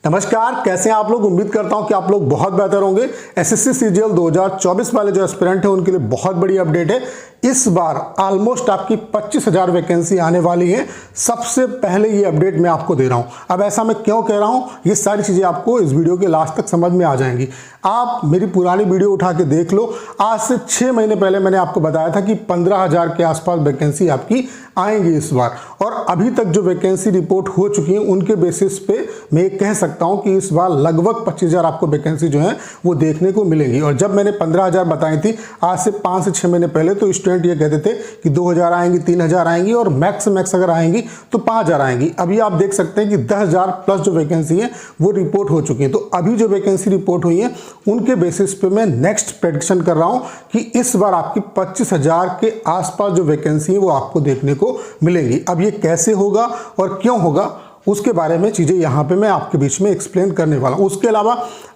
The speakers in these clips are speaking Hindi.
नमस्कार, कैसे हैं आप लोग। उम्मीद करता हूं कि आप लोग बहुत बेहतर होंगे। एसएससी सीजीएल 2024 वाले जो एस्पिरेंट हैं उनके लिए बहुत बड़ी अपडेट है। इस बार ऑलमोस्ट आपकी 25,000 वैकेंसी आने वाली है। सबसे पहले ये अपडेट मैं आपको दे रहा हूं। अब ऐसा मैं क्यों कह रहा हूं, ये सारी चीजें आपको इस वीडियो के लास्ट तक समझ में आ जाएंगी। आप मेरी पुरानी वीडियो उठा के देख लो। आज से 6 महीने पहले मैंने आपको बताया था कि 15,000 के आसपास वैकेंसी आपकी आएंगी इस बार, और अभी तक जो वैकेंसी रिपोर्ट हो चुकी है उनके बेसिस पे मैं कह सकता हूं कि इस बार लगभग 25,000 आपको वैकेंसी जो है वो देखने को मिलेंगी। और जब मैंने 15,000 बताई थी आज से 5 से 6 महीने पहले, तो स्टूडेंट ये कहते थे कि 2,000 आएंगी, 3,000 आएंगी और मैक्स मैक्स अगर आएंगी तो 5,000 आएंगी। अभी आप देख सकते हैं कि 10,000 प्लस जो वैकेंसी है वो रिपोर्ट हो चुकी है। तो अभी जो वैकेंसी रिपोर्ट हुई है उनके बेसिस पे मैं नेक्स्ट प्रेडिक्शन कर रहा हूं कि इस बार आपकी 25,000 के आसपास जो वैकेंसी है वो आपको देखने को मिलेंगी। अब ये कैसे होगा और क्यों होगा उसके बारे में चीजें यहां पे मैं आपके बीच में एक्सप्लेन करने वाला हूं। उसके अलावा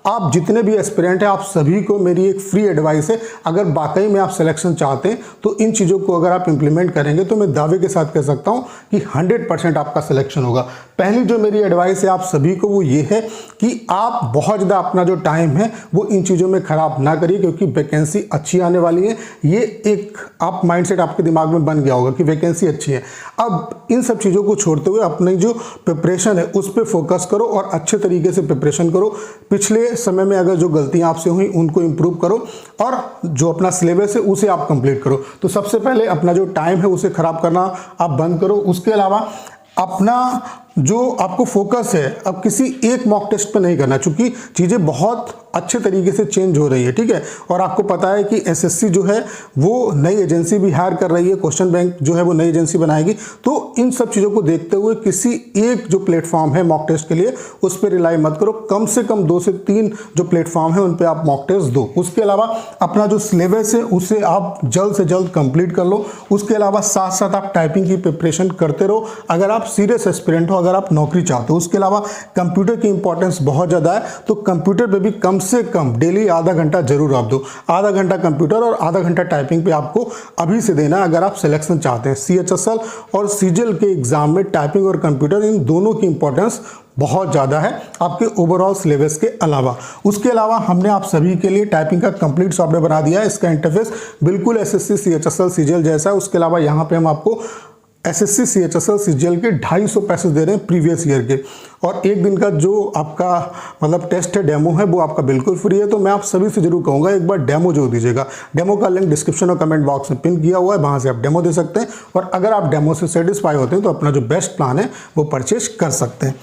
आप जितने भी एस्पिरेंट हैं आप सभी को मेरी एक फ्री एडवाइस है। अगर वाकई में आप सिलेक्शन चाहते हैं तो इन चीज़ों को अगर आप इंप्लीमेंट करेंगे तो मैं दावे के साथ कह सकता हूं कि 100% आपका सिलेक्शन होगा। पहली जो मेरी एडवाइस है आप सभी को वो ये है कि आप बहुत ज़्यादा अपना जो टाइम है वो इन चीज़ों में ख़राब ना करिए, क्योंकि वैकेंसी अच्छी आने वाली है। ये एक आप माइंडसेट आपके दिमाग में बन गया होगा कि वैकेंसी अच्छी है। अब इन सब चीज़ों को छोड़ते हुए अपनी जो प्रिपरेशन है उस पर फोकस करो और अच्छे तरीके से प्रिपरेशन करो। पिछले समय में अगर जो गलतियां आपसे हुई उनको इंप्रूव करो और जो अपना सिलेबस है उसे आप कंप्लीट करो। तो सबसे पहले अपना जो टाइम है उसे खराब करना आप बंद करो। उसके अलावा अपना जो आपको फोकस है अब किसी एक मॉक टेस्ट पे नहीं करना, क्योंकि चीज़ें बहुत अच्छे तरीके से चेंज हो रही है, ठीक है। और आपको पता है कि एसएससी जो है वो नई एजेंसी भी हायर कर रही है, क्वेश्चन बैंक जो है वो नई एजेंसी बनाएगी। तो इन सब चीज़ों को देखते हुए किसी एक जो प्लेटफॉर्म है मॉक टेस्ट के लिए उस पर रिलाई मत करो। कम से कम 2 से 3 जो प्लेटफॉर्म है उन पर आप मॉक टेस्ट दो। उसके अलावा अपना जो सिलेबस है उसे आप जल्द से जल्द कंप्लीट कर लो। उसके अलावा साथ साथ आप टाइपिंग की प्रिपरेशन करते रहो अगर आप सीरियस एस्पिरेंट हो, अगर आप नौकरी चाहते हो। उसके अलावा कंप्यूटर की इंपॉर्टेंस बहुत ज़्यादा है, तो कंप्यूटर पे भी कम से कम डेली आधा घंटा जरूर आप दो। आधा घंटा कंप्यूटर और आधा घंटा टाइपिंग पे आपको अभी से देना अगर आप सिलेक्शन चाहते हैं। सीएचएसएल और सीजीएल के एग्जाम में टाइपिंग और कंप्यूटर इन दोनों की इंपॉर्टेंस बहुत ज़्यादा है आपके ओवरऑल सिलेबस के अलावा। उसके अलावा हमने आप सभी के लिए टाइपिंग का कंप्लीट सॉफ्टवेयर बना दिया है। इसका इंटरफेस बिल्कुल एसएससी सीएचएसएल सीजीएल जैसा है। उसके अलावा यहाँ पे हम आपको एसएससी सीएचएसएल सीजीएल के 250 पैसे दे रहे हैं प्रीवियस ईयर के, और एक दिन का जो आपका मतलब टेस्ट है, डेमो है, वो आपका बिल्कुल फ्री है। तो मैं आप सभी से जरूर कहूँगा एक बार डेमो जो दीजिएगा। डेमो का लिंक डिस्क्रिप्शन और कमेंट बॉक्स में पिन किया हुआ है, वहाँ से आप डेमो दे सकते हैं। और अगर आप डेमो से सेटिस्फाई होते हैं तो अपना जो बेस्ट प्लान है वो परचेज कर सकते हैं।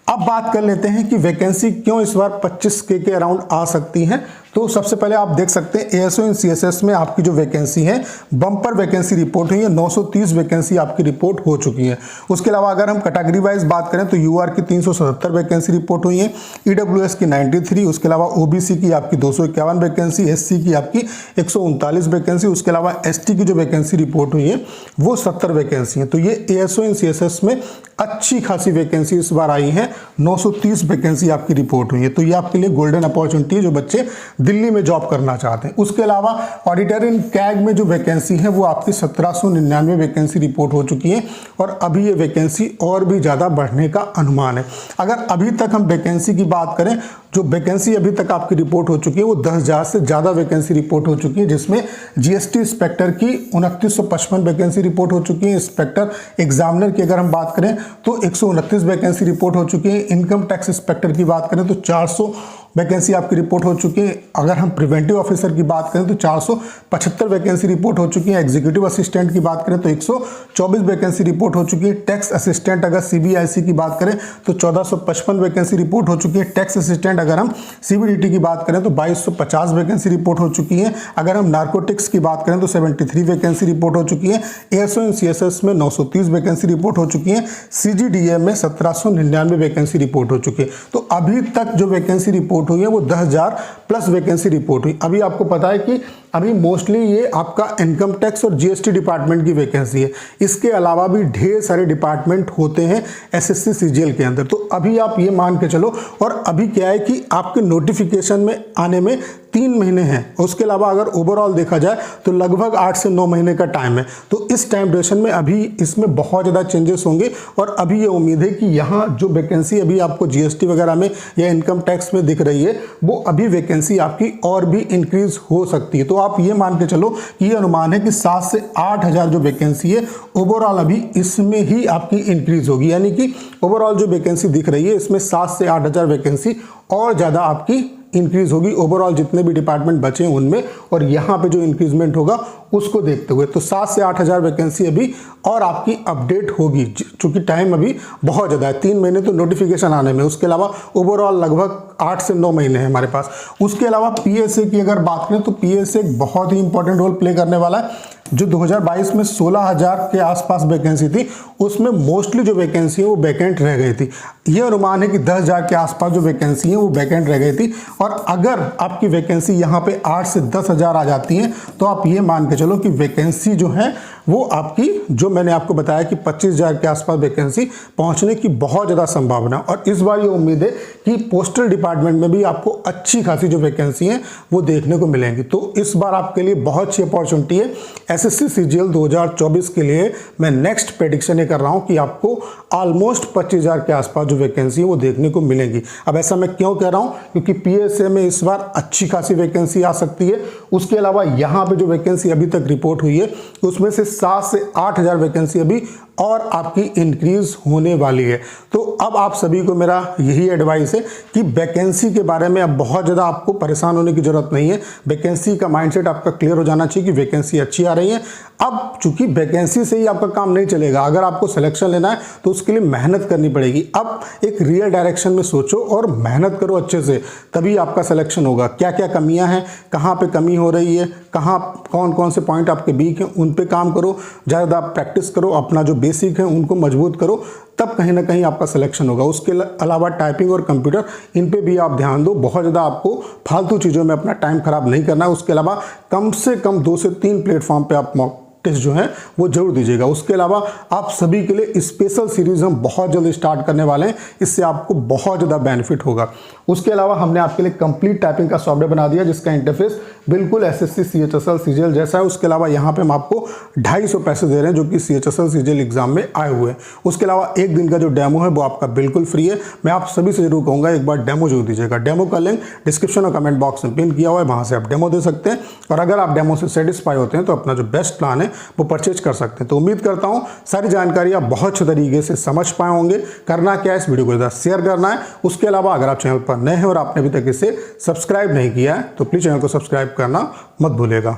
अब बात कर लेते हैं कि वैकेंसी क्यों इस बार 25K के अराउंड आ सकती है। तो सबसे पहले आप देख सकते हैं एएसओ इन सीएसएस में आपकी जो वैकेंसी है बम्पर वैकेंसी रिपोर्ट हुई है। 930 वैकेंसी आपकी रिपोर्ट हो चुकी है। उसके अलावा अगर हम कैटेगरी वाइज बात करें तो यूआर की 377 वैकेंसी रिपोर्ट हुई है, ईडब्ल्यूएस की 93, उसके अलावा ओबीसी की आपकी 251 वैकेंसी, एससी की आपकी 139 वैकेंसी, उसके अलावा एसटी की जो वैकेंसी रिपोर्ट हुई है वो 70 वैकेंसी है। तो ये एएसओ इन सीएसएस में अच्छी खासी वैकेंसी इस बार आई है। 930 वैकेंसी आपकी रिपोर्ट हुई है। तो ये आपके लिए गोल्डन अपॉर्चुनिटी है जो बच्चे दिल्ली में जॉब करना चाहते हैं। उसके अलावा ऑडिटर इन कैग में जो वैकेंसी है वो आपकी 1799 वैकेंसी रिपोर्ट हो चुकी है, और अभी ये वैकेंसी और भी ज़्यादा बढ़ने का अनुमान है। अगर अभी तक हम वैकेंसी की बात करें, जो वैकेंसी अभी तक आपकी रिपोर्ट हो चुकी है वो 10,000 से ज़्यादा वैकेंसी रिपोर्ट हो चुकी है, जिसमें जीएसटी इंस्पेक्टर की 2955 वैकेंसी रिपोर्ट हो चुकी है। इंस्पेक्टर एग्जामिनर की अगर हम बात करें तो 129 वैकेंसी रिपोर्ट हो चुकी है। इनकम टैक्स इंस्पेक्टर की बात करें तो 400 वैकेंसी आपकी रिपोर्ट हो चुकी है। अगर हम प्रिवेंटिव ऑफिसर की बात करें तो 475 वैकेंसी रिपोर्ट हो चुकी है। एग्जीक्यूटिव असिस्टेंट की बात करें तो 124 वैकेंसी रिपोर्ट हो चुकी है। टैक्स असिस्टेंट अगर सीबीआईसी की बात करें तो 1455 वैकेंसी रिपोर्ट हो चुकी है। टैक्स असिस्टेंट अगर हम सीबीडीटी की बात करें तो 2250 वैकेंसी रिपोर्ट हो चुकी है। अगर हम नार्कोटिक्स की बात करें तो 73 वैकेंसी रिपोर्ट हो चुकी है। एएसओ इन सीएसएस में 930 वैकेंसी रिपोर्ट हो चुकी है। सीजीडीए में 1799 वैकेंसी रिपोर्ट हो चुकी है। तो अभी तक जो वैकेंसी रिपोर्ट हुई है वो 10,000 प्लस वैकेंसी रिपोर्ट हुई। अभी आपको पता है कि अभी मोस्टली ये आपका इनकम टैक्स और जीएसटी डिपार्टमेंट की वैकेंसी है। इसके अलावा भी ढेर सारे डिपार्टमेंट होते हैं एसएससी सीजीएल के अंदर। तो अभी आप ये मान के चलो, और अभी क्या है कि आपके नोटिफिकेशन में आने में 3 महीने हैं। उसके अलावा अगर ओवरऑल देखा जाए तो लगभग 8 से 9 महीने का टाइम है। तो इस टाइम ड्यूरेशन में अभी इसमें बहुत ज़्यादा चेंजेस होंगे और अभी ये उम्मीद है कि यहाँ जो वैकेंसी अभी आपको जीएसटी वगैरह में या इनकम टैक्स में दिख रही है वो अभी वैकेंसी आपकी और भी इंक्रीज हो सकती है। तो आप ये मान के चलो कि ये अनुमान है कि 7 से 8 हज़ार जो वैकेंसी है ओवरऑल अभी इसमें ही आपकी इंक्रीज होगी, यानी कि ओवरऑल जो वैकेंसी दिख रही है इसमें 7 से 8 हज़ार वैकेंसी और ज़्यादा आपकी इंक्रीज होगी ओवरऑल जितने भी डिपार्टमेंट बचे हैं उनमें, और यहाँ पे जो इंक्रीजमेंट होगा उसको देखते हुए तो 7 से 8 हज़ार वैकेंसी अभी और आपकी अपडेट होगी, चूंकि टाइम अभी बहुत ज़्यादा है। 3 महीने तो नोटिफिकेशन आने में, उसके अलावा ओवरऑल लगभग 8 से 9 महीने हैं हमारे पास। उसके अलावा पीएसए की अगर बात करें तो पीएसए एक बहुत ही इंपॉर्टेंट रोल प्ले करने वाला है। जो 2022 में 16,000 के आसपास वैकेंसी थी उसमें मोस्टली जो वैकेंसी है वो वैकेंट रह गई थी। ये अनुमान है कि 10,000 के आसपास जो वैकेंसी है वो वैकेंट रह गई थी, और अगर आपकी वैकेंसी यहाँ पे 8 से 10 हज़ार आ जाती है तो आप ये मान के चलो कि वैकेंसी जो है वो आपकी, जो मैंने आपको बताया कि 25,000 के आसपास वैकेंसी पहुंचने की बहुत ज़्यादा संभावना। और इस बार ये उम्मीद है कि पोस्टल डिपार्टमेंट में भी आपको अच्छी खासी जो वैकेंसी है वो देखने को मिलेंगी। तो इस बार आपके लिए बहुत अच्छी अपॉर्चुनिटी है। एसएससी सीजीएल 2024 के लिए मैं नेक्स्ट प्रेडिक्शन ये कर रहा हूँ कि आपको ऑलमोस्ट 25,000 के आसपास जो वैकेंसी है वो देखने को मिलेंगी। अब ऐसा मैं क्यों कह रहा हूँ, क्योंकि पीएसए में इस बार अच्छी खासी वैकेंसी आ सकती है। उसके अलावा यहाँ पे जो वैकेंसी अभी तक रिपोर्ट हुई है उसमें से 7 से 8 हज़ार वैकेंसी अभी और आपकी इंक्रीज होने वाली है। तो अब आप सभी को मेरा यही एडवाइस है कि वैकेंसी के बारे में अब बहुत ज़्यादा आपको परेशान होने की ज़रूरत नहीं है। वैकेंसी का माइंडसेट आपका क्लियर हो जाना चाहिए कि वैकेंसी अच्छी आ रही है। अब चूंकि वैकेंसी से ही आपका काम नहीं चलेगा, अगर आपको सिलेक्शन लेना है तो उसके लिए मेहनत करनी पड़ेगी। अब एक रियल डायरेक्शन में सोचो और मेहनत करो अच्छे से, तभी आपका सिलेक्शन होगा। क्या क्या कमियां हैं, कहाँ पे कमी हो रही है, कहाँ कौन कौन से पॉइंट आपके वीक हैं, उन पे काम करो, ज़्यादा प्रैक्टिस करो, अपना जो बेसिक है उनको मजबूत करो, तब कहीं ना कहीं आपका सिलेक्शन होगा। उसके अलावा टाइपिंग और कंप्यूटर, इन पे भी आप ध्यान दो। बहुत ज़्यादा आपको फालतू चीज़ों में अपना टाइम खराब नहीं करना है। उसके अलावा कम से कम 2 से 3 प्लेटफॉर्म पे आप मॉक टेस्ट जो है वो जरूर दीजिएगा। उसके अलावा आप सभी के लिए स्पेशल सीरीज हम बहुत जल्द स्टार्ट करने वाले हैं, इससे आपको बहुत ज़्यादा बेनिफिट होगा। उसके अलावा हमने आपके लिए कंप्लीट टाइपिंग का सॉफ्टवेयर बना दिया जिसका इंटरफेस बिल्कुल एसएससी सीएचएसएल सीजीएल जैसा है। उसके अलावा यहाँ पे हम आपको 250 पैसे दे रहे हैं जो कि सीएचएसएल सीजीएल एग्जाम में आए हुए हैं। उसके अलावा 1 दिन का जो डेमो है वो आपका बिल्कुल फ्री है। मैं आप सभी से जरूर कहूँगा एक बार डेमो जरूर दीजिएगा। डेमो का लिंक डिस्क्रिप्शन और कमेंट बॉक्स में पिन किया हुआ है, वहाँ से आप डेमो दे सकते हैं। और अगर आप डेमो से सेटिस्फाई होते हैं तो अपना जो बेस्ट प्लान है वो परचेज कर सकते हैं। तो उम्मीद करता हूँ सारी जानकारी आप बहुत अच्छे तरीके से समझ पाए होंगे। करना क्या है, इस वीडियो को ज़्यादा शेयर करना है। उसके अलावा अगर आप चैनल पर नए हैं और आपने अभी तक इसे सब्सक्राइब नहीं किया है तो प्लीज़ चैनल को सब्सक्राइब करना मत भूलिएगा।